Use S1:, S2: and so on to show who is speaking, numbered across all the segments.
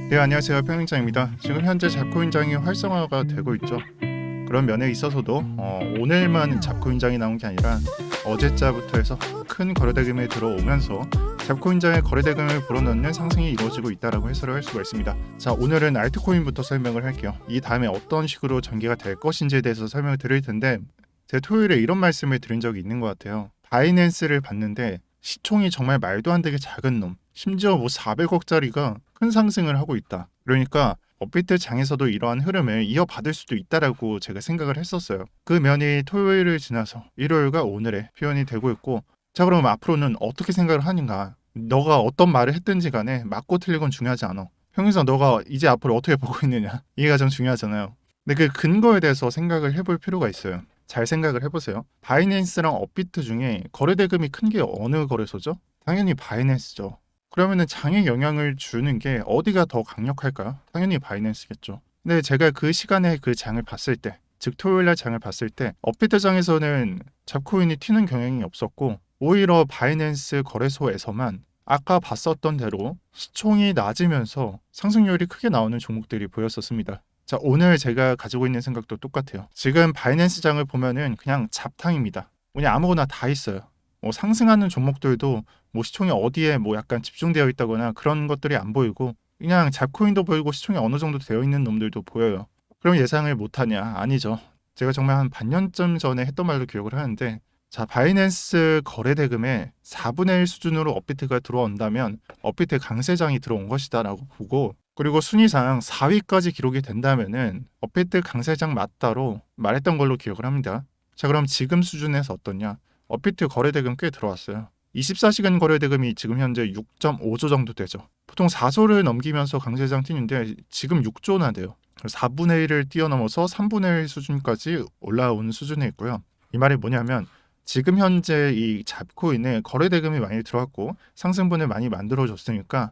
S1: 네, 안녕하세요. 평행장입니다. 지금 현재 잡코인장이 활성화가 되고 있죠. 그런 면에 있어서도 오늘만 잡코인장이 나온 게 아니라 어제자부터 해서 큰 거래대금이 들어오면서 잡코인장의 거래대금을 불어넣는 상승이 이루어지고 있다라고 해석을 할 수가 있습니다. 자, 오늘은 알트코인부터 설명을 할게요. 이 다음에 어떤 식으로 전개가 될 것인지에 대해서 설명을 드릴 텐데, 제가 토요일에 이런 말씀을 드린 적이 있는 것 같아요. 바이낸스를 봤는데 시총이 정말 말도 안 되게 작은 놈, 심지어 뭐 400억짜리가 큰 상승을 하고 있다. 그러니까 업비트 장에서도 이러한 흐름을 이어받을 수도 있다라고 제가 생각을 했었어요. 그 면이 토요일을 지나서 일요일과 오늘에 표현이 되고 있고, 자, 그럼 앞으로는 어떻게 생각을 하는가? 너가 어떤 말을 했든지 간에 맞고 틀린 건 중요하지 않아. 평균상 너가 이제 앞으로 어떻게 보고 있느냐, 이게 가장 중요하잖아요. 근데 그 근거에 대해서 생각을 해볼 필요가 있어요. 잘 생각을 해보세요. 바이낸스랑 업비트 중에 거래대금이 큰 게 어느 거래소죠? 당연히 바이낸스죠. 그러면은 장에 영향을 주는 게 어디가 더 강력할까요? 당연히 바이낸스겠죠. 근데 제가 그 시간에 그 장을 봤을 때, 즉 토요일날 장을 봤을 때 업비트 장에서는 잡코인이 튀는 경향이 없었고, 오히려 바이낸스 거래소에서만 아까 봤었던 대로 시총이 낮으면서 상승률이 크게 나오는 종목들이 보였었습니다. 자, 오늘 제가 가지고 있는 생각도 똑같아요. 지금 바이낸스 장을 보면은 그냥 잡탕입니다. 그냥 아무거나 다 있어요. 뭐 상승하는 종목들도 뭐 시총이 어디에 뭐 약간 집중되어 있다거나 그런 것들이 안 보이고, 그냥 잡코인도 보이고 시총이 어느 정도 되어 있는 놈들도 보여요. 그럼 예상을 못하냐? 아니죠. 제가 정말 한 반년쯤 전에 했던 말로 기억을 하는데, 자, 바이낸스 거래대금의 4분의 1 수준으로 업비트가 들어온다면 업비트 강세장이 들어온 것이다라고 보고, 그리고 순위상 4위까지 기록이 된다면은 업비트 강세장 맞다로 말했던 걸로 기억을 합니다. 자, 그럼 지금 수준에서 어떠냐? 업비트 거래대금 꽤 들어왔어요. 24시간 거래대금이 지금 현재 6.5조 정도 되죠. 보통 4조를 넘기면서 강세장 튀는데 지금 6조나 돼요. 4분의 1을 뛰어넘어서 3분의 1 수준까지 올라오는 수준에 있고요. 이 말이 뭐냐면, 지금 현재 이 잡코인에 거래대금이 많이 들어왔고 상승분을 많이 만들어줬으니까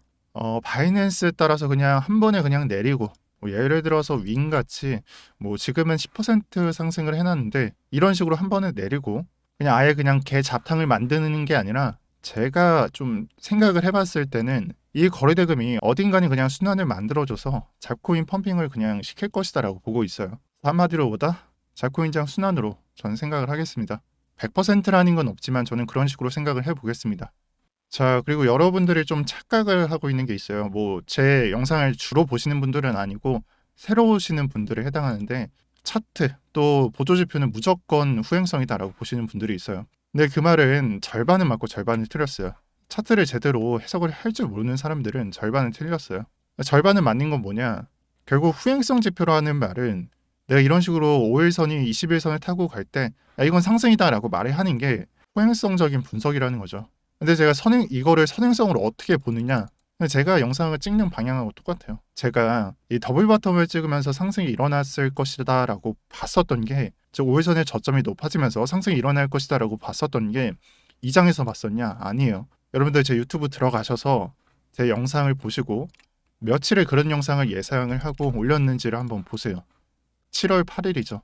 S1: 바이낸스에 따라서 그냥 한 번에 그냥 내리고, 뭐 예를 들어서 윙같이 뭐 지금은 10% 상승을 해놨는데 이런 식으로 한 번에 내리고 그냥 아예 그냥 개 잡탕을 만드는 게 아니라, 제가 좀 생각을 해봤을 때는 이 거래대금이 어딘가니 그냥 순환을 만들어줘서 잡코인 펌핑을 그냥 시킬 것이다라고 보고 있어요. 한마디로 보다 잡코인장 순환으로 저는 생각을 하겠습니다. 100%라는 건 없지만 저는 그런 식으로 생각을 해보겠습니다. 자, 그리고 여러분들이 좀 착각을 하고 있는 게 있어요. 뭐 제 영상을 주로 보시는 분들은 아니고 새로 오시는 분들에 해당하는데, 차트 또 보조지표는 무조건 후행성이다라고 보시는 분들이 있어요. 근데 그 말은 절반은 맞고 절반은 틀렸어요. 차트를 제대로 해석을 할 줄 모르는 사람들은 절반은 틀렸어요. 절반은 맞는 건 뭐냐? 결국 후행성 지표라는 말은 내가 이런 식으로 5일선이 21선을 타고 갈 때 이건 상승이다라고 말을 하는 게 후행성적인 분석이라는 거죠. 근데 제가 이거를 선행성으로 어떻게 보느냐? 제가 영상을 찍는 방향하고 똑같아요. 제가 이 더블 바텀을 찍으면서 상승이 일어났을 것이다라고 봤었던 게, 즉 5일선의 저점이 높아지면서 상승이 일어날 것이다라고 봤었던 게 이 장에서 봤었냐? 아니에요. 여러분들 제 유튜브 들어가셔서 제 영상을 보시고 며칠에 그런 영상을 예상을 하고 올렸는지를 한번 보세요. 7월 8일이죠.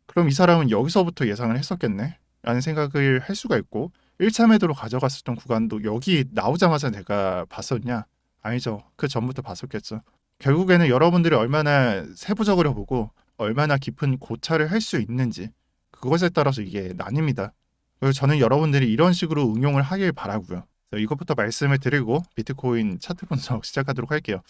S1: 그럼 이 사람은 여기서부터 예상을 했었겠네? 라는 생각을 할 수가 있고, 1차 매도로 가져갔었던 구간도 여기 나오자마자 내가 봤었냐? 아니죠. 그 전부터 봤었겠죠. 결국에는 여러분들이 얼마나 세부적으로 보고 얼마나 깊은 고찰을 할 수 있는지, 그것에 따라서 이게 나뉩니다. 그래서 저는 여러분들이 이런 식으로 응용을 하길 바라고요. 이것부터 말씀을 드리고 비트코인 차트 분석 시작하도록 할게요.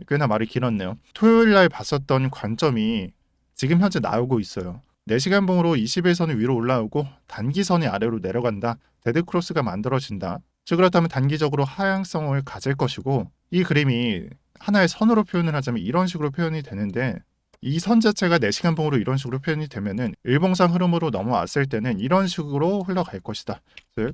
S1: 꽤나 말이 길었네요. 토요일 날 봤었던 관점이 지금 현재 나오고 있어요. 4시간 봉으로 21선이 위로 올라오고 단기선이 아래로 내려간다. 데드크로스가 만들어진다. 즉 그렇다면 단기적으로 하향성을 가질 것이고, 이 그림이 하나의 선으로 표현을 하자면 이런 식으로 표현이 되는데, 이 선 자체가 4시간 봉으로 이런 식으로 표현이 되면은 일봉상 흐름으로 넘어왔을 때는 이런 식으로 흘러갈 것이다. 즉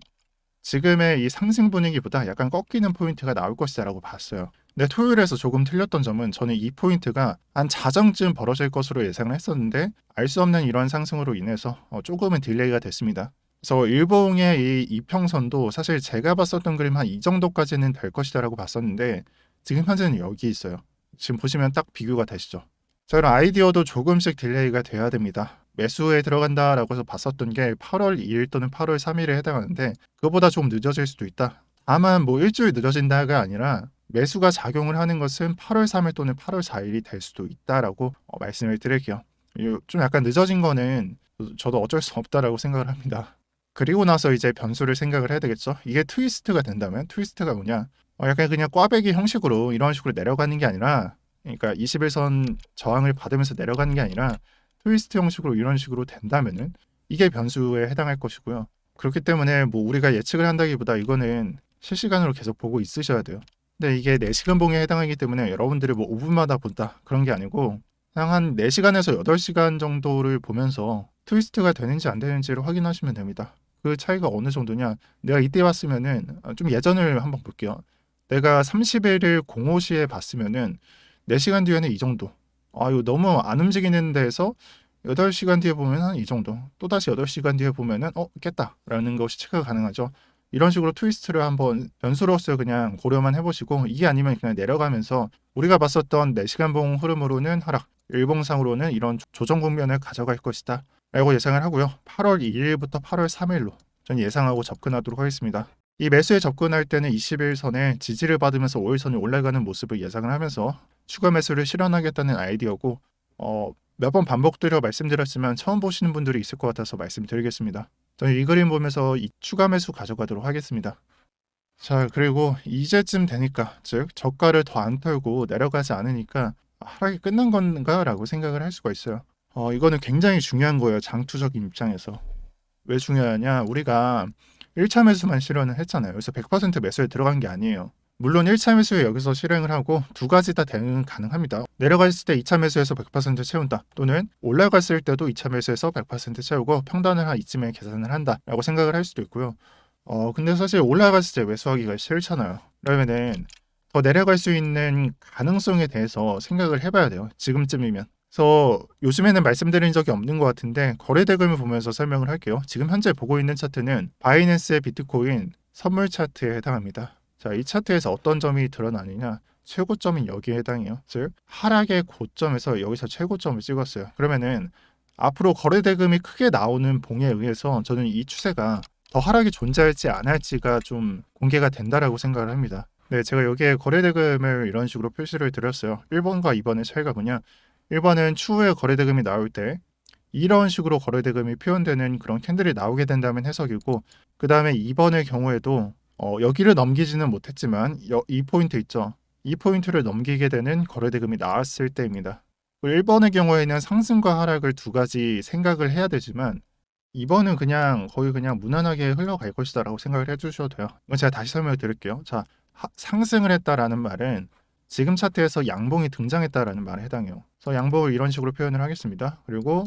S1: 지금의 이 상승 분위기보다 약간 꺾이는 포인트가 나올 것이다라고 봤어요. 근데 토요일에서 조금 틀렸던 점은, 저는 이 포인트가 한 자정쯤 벌어질 것으로 예상을 했었는데 알 수 없는 이런 상승으로 인해서 조금은 딜레이가 됐습니다. 그래서 일봉의 이 이평선도 사실 제가 봤었던 그림 한 이 정도까지는 될 것이다라고 봤었는데 지금 현재는 여기 있어요. 지금 보시면 딱 비교가 되시죠. 자, 그럼 아이디어도 조금씩 딜레이가 돼야 됩니다. 매수에 들어간다라고 해서 봤었던 게 8월 2일 또는 8월 3일에 해당하는데 그거보다 좀 늦어질 수도 있다. 다만 뭐 일주일 늦어진다가 아니라 매수가 작용을 하는 것은 8월 3일 또는 8월 4일이 될 수도 있다라고 말씀을 드릴게요. 좀 약간 늦어진 거는 저도 어쩔 수 없다라고 생각을 합니다. 그리고 나서 이제 변수를 생각을 해야 되겠죠. 이게 트위스트가 된다면, 트위스트가 뭐냐? 약간 그냥 꽈배기 형식으로 이런 식으로 내려가는 게 아니라, 그러니까 21선 저항을 받으면서 내려가는 게 아니라 트위스트 형식으로 이런 식으로 된다면은 이게 변수에 해당할 것이고요. 그렇기 때문에 뭐 우리가 예측을 한다기보다 이거는 실시간으로 계속 보고 있으셔야 돼요. 근데 이게 4시간 봉에 해당하기 때문에 여러분들이 뭐 5분마다 본다 그런 게 아니고, 그냥 한 4시간에서 8시간 정도를 보면서 트위스트가 되는지 안 되는지를 확인하시면 됩니다. 그 차이가 어느 정도냐? 내가 이때 봤으면은 좀 예전을 한번 볼게요. 내가 30일을 05시에 봤으면은 4시간 뒤에는 이 정도. 이거 너무 안 움직이는 데에서 8시간 뒤에 보면 한 이 정도. 또다시 8시간 뒤에 보면은 깼다라는 것이 체크가 가능하죠. 이런 식으로 트위스트를 한번 변수로서 그냥 고려만 해보시고, 이게 아니면 그냥 내려가면서 우리가 봤었던 4시간 봉 흐름으로는 하락, 일봉상으로는 이런 조정 국면을 가져갈 것이다 라고 예상을 하고요. 8월 2일부터 8월 3일로 전 예상하고 접근하도록 하겠습니다. 이 매수에 접근할 때는 21선에 지지를 받으면서 5일선이 올라가는 모습을 예상을 하면서 추가 매수를 실현하겠다는 아이디어고, 몇 번 반복드려 말씀드렸지만 처음 보시는 분들이 있을 것 같아서 말씀드리겠습니다. 저는 이 그림 보면서 이 추가 매수 가져가도록 하겠습니다. 자, 그리고 이제쯤 되니까, 즉 저가를 더 안 털고 내려가지 않으니까 하락이 끝난 건가 라고 생각을 할 수가 있어요. 이거는 굉장히 중요한 거예요. 장투적인 입장에서. 왜 중요하냐? 우리가 1차 매수만 실현을 했잖아요. 그래서 100% 매수에 들어간 게 아니에요. 물론 1차 매수에 여기서 실행을 하고 두 가지 다 대응은 가능합니다. 내려갔을 때 2차 매수에서 100% 채운다, 또는 올라갔을 때도 2차 매수에서 100% 채우고 평단을 한 이쯤에 계산을 한다 라고 생각을 할 수도 있고요. 근데 사실 올라갔을 때 매수하기가 싫잖아요. 그러면은 더 내려갈 수 있는 가능성에 대해서 생각을 해봐야 돼요. 지금쯤이면. 그래서 요즘에는 말씀드린 적이 없는 것 같은데 거래 대금을 보면서 설명을 할게요. 지금 현재 보고 있는 차트는 바이낸스의 비트코인 선물 차트에 해당합니다. 자, 이 차트에서 어떤 점이 드러나느냐? 최고점이 여기에 해당해요. 즉 하락의 고점에서 여기서 최고점을 찍었어요. 그러면은 앞으로 거래 대금이 크게 나오는 봉에 의해서 저는 이 추세가 더 하락이 존재할지 안 할지가 좀 공개가 된다라고 생각을 합니다. 네, 제가 여기에 거래 대금을 이런 식으로 표시를 드렸어요. 1번과 2번의 차이가 뭐냐? 1번은 추후에 거래 대금이 나올 때 이런 식으로 거래 대금이 표현되는 그런 캔들이 나오게 된다면 해석이고, 그 다음에 2번의 경우에도 여기를 넘기지는 못했지만 이 포인트 있죠. 이 포인트를 넘기게 되는 거래 대금이 나왔을 때입니다. 1번의 경우에는 상승과 하락을 두 가지 생각을 해야 되지만 2번은 그냥 거의 그냥 무난하게 흘러갈 것이다 라고 생각을 해주셔도 돼요. 이건 제가 다시 설명을 드릴게요. 자, 상승을 했다라는 말은 지금 차트에서 양봉이 등장했다라는 말에 해당해요. 그래서 양봉을 이런 식으로 표현을 하겠습니다. 그리고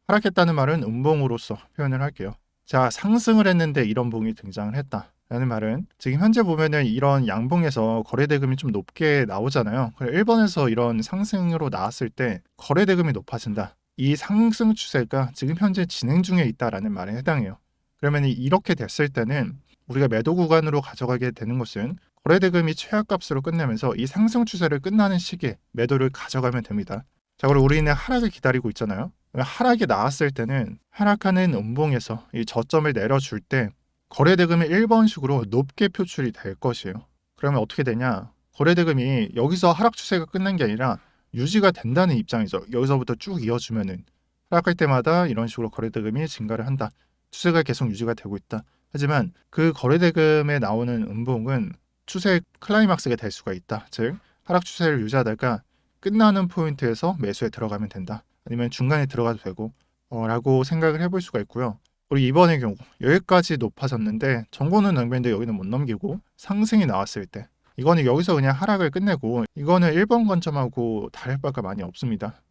S1: 하락했다는 말은 음봉으로서 표현을 할게요. 자, 상승을 했는데 이런 봉이 등장을 했다 라는 말은 지금 현재 보면은 이런 양봉에서 거래 대금이 좀 높게 나오잖아요. 1번에서 이런 상승으로 나왔을 때 거래 대금이 높아진다, 이 상승 추세가 지금 현재 진행 중에 있다라는 말에 해당해요. 그러면 이렇게 됐을 때는 우리가 매도 구간으로 가져가게 되는 것은 거래 대금이 최하값으로 끝내면서 이 상승 추세를 끝나는 시기에 매도를 가져가면 됩니다. 자, 그리고 우리는 하락을 기다리고 있잖아요. 하락이 나왔을 때는 하락하는 음봉에서 이 저점을 내려줄 때 거래 대금이 1번식으로 높게 표출이 될 것이에요. 그러면 어떻게 되냐? 거래 대금이 여기서 하락 추세가 끝난 게 아니라 유지가 된다는 입장이죠. 여기서부터 쭉 이어주면은 하락할 때마다 이런 식으로 거래 대금이 증가를 한다. 추세가 계속 유지가 되고 있다. 하지만 그 거래 대금에 나오는 음봉은 추세의 클라이막스가 될 수가 있다. 즉 하락 추세를 유지하다가 끝나는 포인트에서 매수에 들어가면 된다. 아니면 중간에 들어가도 되고 라고 생각을 해볼 수가 있고요. 그리고 이번의 경우 여기까지 높아졌는데 정보는 넘겼는데 여기는 못 넘기고 상승이 나왔을 때 이거는 여기서 그냥 하락을 끝내고, 이거는 1번 관점하고 다를 바가 많이 없습니다.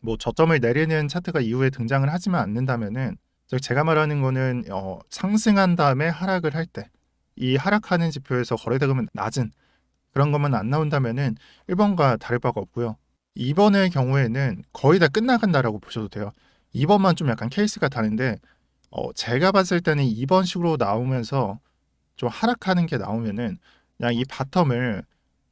S1: 뭐 저점을 내리는 차트가 이후에 등장을 하지만 않는다면은, 즉 제가 말하는 거는 상승한 다음에 하락을 할 때 이 하락하는 지표에서 거래대금은 낮은 그런 것만 안 나온다면은 1번과 다를 바가 없고요. 2번의 경우에는 거의 다 끝나간다라고 보셔도 돼요. 2번만 좀 약간 케이스가 다른데 제가 봤을 때는 2번식으로 나오면서 좀 하락하는 게 나오면은 그냥 이 바텀을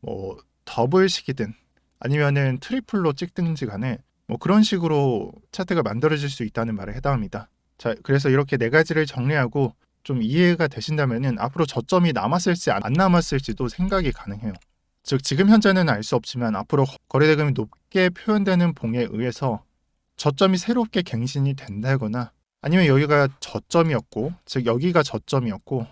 S1: 뭐 더블식이든 아니면은 트리플로 찍든지 간에 뭐 그런 식으로 차트가 만들어질 수 있다는 말에 해당합니다. 자, 그래서 이렇게 네 가지를 정리하고 좀 이해가 되신다면은 앞으로 저점이 남았을지 안 남았을지도 생각이 가능해요. 즉 지금 현재는 알 수 없지만 앞으로 거래대금이 높게 표현되는 봉에 의해서 저점이 새롭게 갱신이 된다거나 아니면 여기가 저점이었고 즉 여기가 저점이었고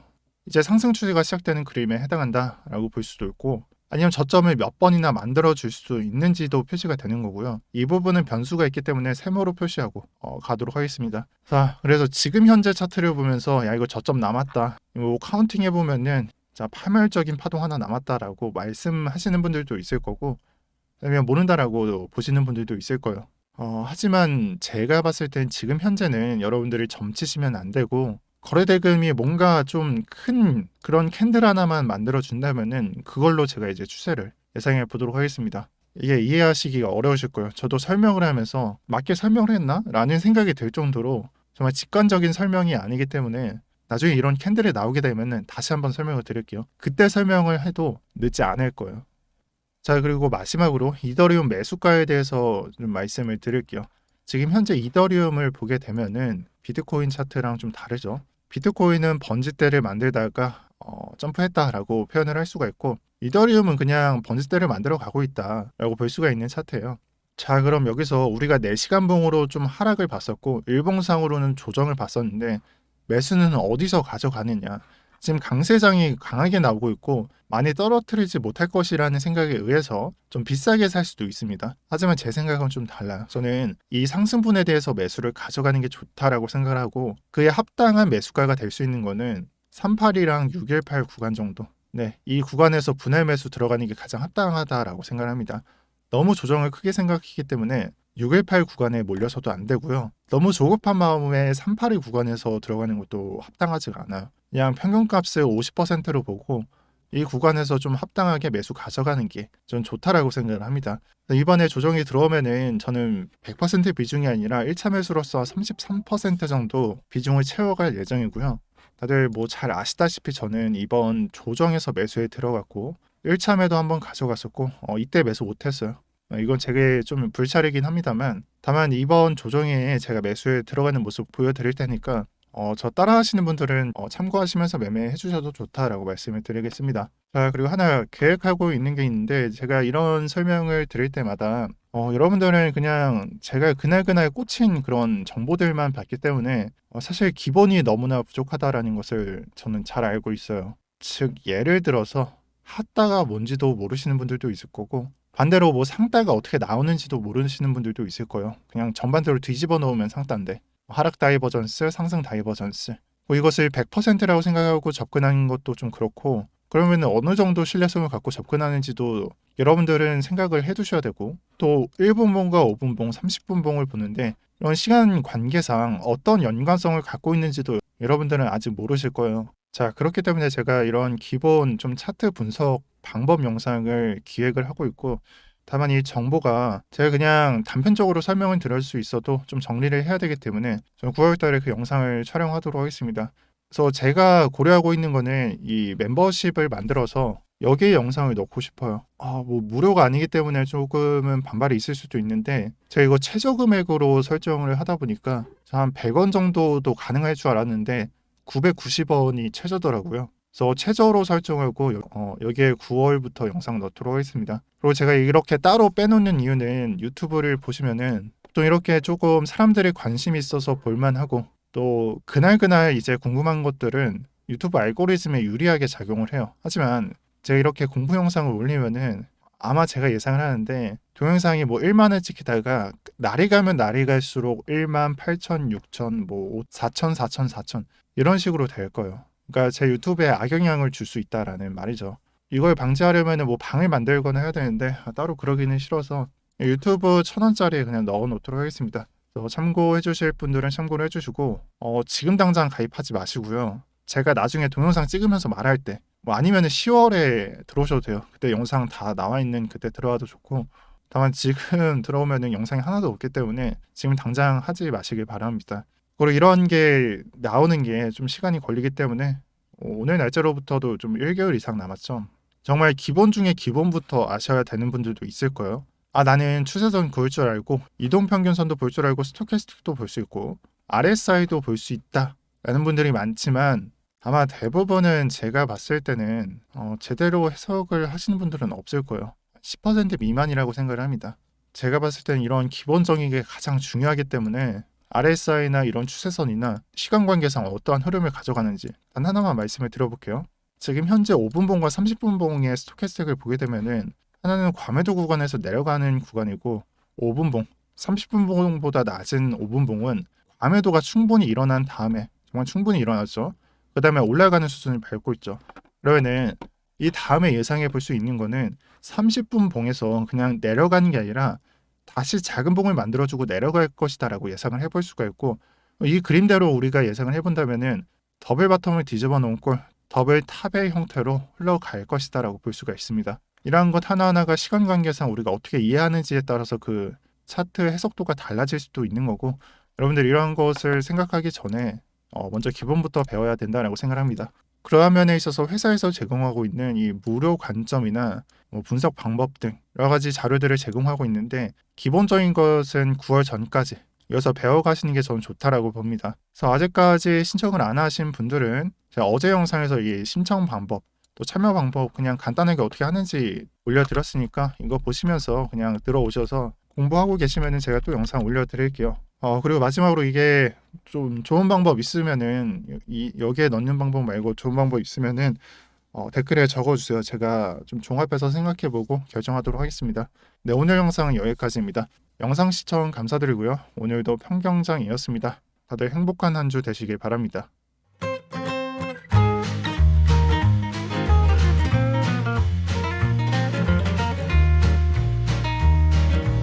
S1: 이제 상승 추세가 시작되는 그림에 해당한다라고 볼 수도 있고 아니면 저점을 몇 번이나 만들어 줄 수 있는지도 표시가 되는 거고요. 이 부분은 변수가 있기 때문에 세모로 표시하고 가도록 하겠습니다. 자, 그래서 지금 현재 차트를 보면서 야 이거 저점 남았다. 이거 카운팅 해보면은 자 파멸적인 파동 하나 남았다라고 말씀하시는 분들도 있을 거고 아니면 모른다라고 보시는 분들도 있을 거예요. 하지만 제가 봤을 땐 지금 현재는 여러분들이 점치시면 안 되고 거래대금이 뭔가 좀 큰 그런 캔들 하나만 만들어 준다면은 그걸로 제가 이제 추세를 예상해 보도록 하겠습니다. 이게 이해하시기가 어려우실 거예요. 저도 설명을 하면서 맞게 설명을 했나? 라는 생각이 들 정도로 정말 직관적인 설명이 아니기 때문에 나중에 이런 캔들이 나오게 되면은 다시 한번 설명을 드릴게요. 그때 설명을 해도 늦지 않을 거예요. 자, 그리고 마지막으로 이더리움 매수가에 대해서 좀 말씀을 드릴게요. 지금 현재 이더리움을 보게 되면은 비트코인 차트랑 좀 다르죠. 비트코인은 번지대를 만들다가 점프했다라고 표현을 할 수가 있고 이더리움은 그냥 번지대를 만들어 가고 있다라고 볼 수가 있는 차트예요. 자, 그럼 여기서 우리가 4시간 봉으로 좀 하락을 봤었고 일봉상으로는 조정을 봤었는데 매수는 어디서 가져가느냐. 지금 강세장이 강하게 나오고 있고 많이 떨어뜨리지 못할 것이라는 생각에 의해서 좀 비싸게 살 수도 있습니다. 하지만 제 생각은 좀 달라요. 저는 이 상승분에 대해서 매수를 가져가는 게 좋다라고 생각을 하고 그에 합당한 매수가가 될 수 있는 거는 38이랑 618 구간 정도. 네, 이 구간에서 분할 매수 들어가는 게 가장 합당하다라고 생각을 합니다. 너무 조정을 크게 생각하기 때문에 618 구간에 몰려서도 안 되고요. 너무 조급한 마음에 382 구간에서 들어가는 것도 합당하지가 않아요. 그냥 평균값을 50%로 보고 이 구간에서 좀 합당하게 매수 가져가는 게 전 좋다라고 생각을 합니다. 이번에 조정이 들어오면은 저는 100% 비중이 아니라 1차 매수로서 33% 정도 비중을 채워갈 예정이고요. 다들 뭐 잘 아시다시피 저는 이번 조정에서 매수에 들어갔고 1차 매도 한번 가져갔었고 이때 매수 못했어요. 이건 제게 좀 불찰이긴 합니다만 다만 이번 조정에 제가 매수에 들어가는 모습 보여드릴 테니까 저 따라 하시는 분들은 참고하시면서 매매해 주셔도 좋다라고 말씀을 드리겠습니다. 자, 그리고 하나 계획하고 있는 게 있는데 제가 이런 설명을 드릴 때마다 여러분들은 그냥 제가 그날그날 꽂힌 그런 정보들만 봤기 때문에 사실 기본이 너무나 부족하다라는 것을 저는 잘 알고 있어요. 즉 예를 들어서 핫다가 뭔지도 모르시는 분들도 있을 거고 반대로 뭐 상따가 어떻게 나오는지도 모르시는 분들도 있을 거예요. 그냥 전반적으로 뒤집어 놓으면 상따인데 하락 다이버전스, 상승 다이버전스 뭐 이것을 100%라고 생각하고 접근하는 것도 좀 그렇고 그러면 어느 정도 신뢰성을 갖고 접근하는지도 여러분들은 생각을 해두셔야 되고 또 1분봉과 5분봉, 30분봉을 보는데 이런 시간 관계상 어떤 연관성을 갖고 있는지도 여러분들은 아직 모르실 거예요. 자, 그렇기 때문에 제가 이런 기본 좀 차트 분석 방법 영상을 기획을 하고 있고 다만 이 정보가 제가 그냥 단편적으로 설명을 드릴 수 있어도 좀 정리를 해야 되기 때문에 저는 9월 달에 그 영상을 촬영하도록 하겠습니다. 그래서 제가 고려하고 있는 거는 이 멤버십을 만들어서 여기에 영상을 넣고 싶어요. 뭐 무료가 아니기 때문에 조금은 반발이 있을 수도 있는데 제가 이거 최저 금액으로 설정을 하다 보니까 한 100원 정도도 가능할 줄 알았는데 990원이 최저더라고요. 그래서 최저로 설정하고 여기에 9월부터 영상 넣도록 하겠습니다. 그리고 제가 이렇게 따로 빼놓는 이유는 유튜브를 보시면은 또 이렇게 조금 사람들이 관심이 있어서 볼만하고 또 그날 이제 궁금한 것들은 유튜브 알고리즘에 유리하게 작용을 해요. 하지만 제가 이렇게 공부 영상을 올리면은 아마 제가 예상을 하는데 동영상이 뭐 1만을 찍히다가 날이 가면 날이 갈수록 1만, 8천, 6천, 뭐 4천, 4천, 4천 이런 식으로 될 거예요. 그러니까 제 유튜브에 악영향을 줄 수 있다라는 말이죠. 이걸 방지하려면 뭐 방을 만들거나 해야 되는데 따로 그러기는 싫어서 유튜브 1,000원짜리에 그냥 넣어 놓도록 하겠습니다. 참고해 주실 분들은 참고를 해주시고 지금 당장 가입하지 마시고요. 제가 나중에 동영상 찍으면서 말할 때 뭐 아니면 10월에 들어오셔도 돼요. 그때 영상 다 나와 있는 그때 들어와도 좋고 다만 지금 들어오면은 영상이 하나도 없기 때문에 지금 당장 하지 마시길 바랍니다. 그리고 이런 게 나오는 게 좀 시간이 걸리기 때문에 오늘 날짜로부터도 좀 1개월 이상 남았죠. 정말 기본 중에 기본부터 아셔야 되는 분들도 있을 거예요. 나는 추세선 볼 줄 알고 이동평균선도 볼 줄 알고 스토캐스틱도 볼 수 있고 RSI도 볼 수 있다 라는 분들이 많지만 아마 대부분은 제가 봤을 때는 제대로 해석을 하시는 분들은 없을 거예요. 10% 미만이라고 생각을 합니다. 제가 봤을 때는 이런 기본적인 게 가장 중요하기 때문에 RSI나 이런 추세선이나 시간 관계상 어떠한 흐름을 가져가는지 단 하나만 말씀을 드려볼게요. 지금 현재 5분봉과 30분봉의 스토캐스틱을 보게 되면은 하나는 과매도 구간에서 내려가는 구간이고 5분봉, 30분봉보다 낮은 5분봉은 과매도가 충분히 일어난 다음에 정말 충분히 일어났죠. 그 다음에 올라가는 수준을 밟고 있죠. 그러면은 이 다음에 예상해 볼 수 있는 거는 30분 봉에서 그냥 내려가는 게 아니라 다시 작은 봉을 만들어주고 내려갈 것이다라고 예상을 해볼 수가 있고 이 그림대로 우리가 예상을 해본다면은 더블 바텀을 뒤집어 놓은 꼴 더블 탑의 형태로 흘러갈 것이다라고 볼 수가 있습니다. 이러한 것 하나하나가 시간 관계상 우리가 어떻게 이해하는지에 따라서 그 차트 해석도가 달라질 수도 있는 거고 여러분들 이러한 것을 생각하기 전에 먼저 기본부터 배워야 된다라고 생각합니다. 그러한 면에 있어서 회사에서 제공하고 있는 이 무료 관점이나 분석 방법 등 여러 가지 자료들을 제공하고 있는데 기본적인 것은 9월 전까지 이어서 배워가시는 게 저는 좋다라고 봅니다. 그래서 아직까지 신청을 안 하신 분들은 제가 어제 영상에서 이 신청 방법 또 참여 방법 그냥 간단하게 어떻게 하는지 올려드렸으니까 이거 보시면서 그냥 들어오셔서 공부하고 계시면은 제가 또 영상 올려드릴게요. 그리고 마지막으로 이게 좀 좋은 방법 있으면은 여기에 넣는 방법 말고 좋은 방법 있으면은 댓글에 적어주세요. 제가 좀 종합해서 생각해보고 결정하도록 하겠습니다. 네, 오늘 영상은 여기까지입니다. 영상 시청 감사드리고요. 오늘도 평경장이었습니다. 다들 행복한 한 주 되시길 바랍니다.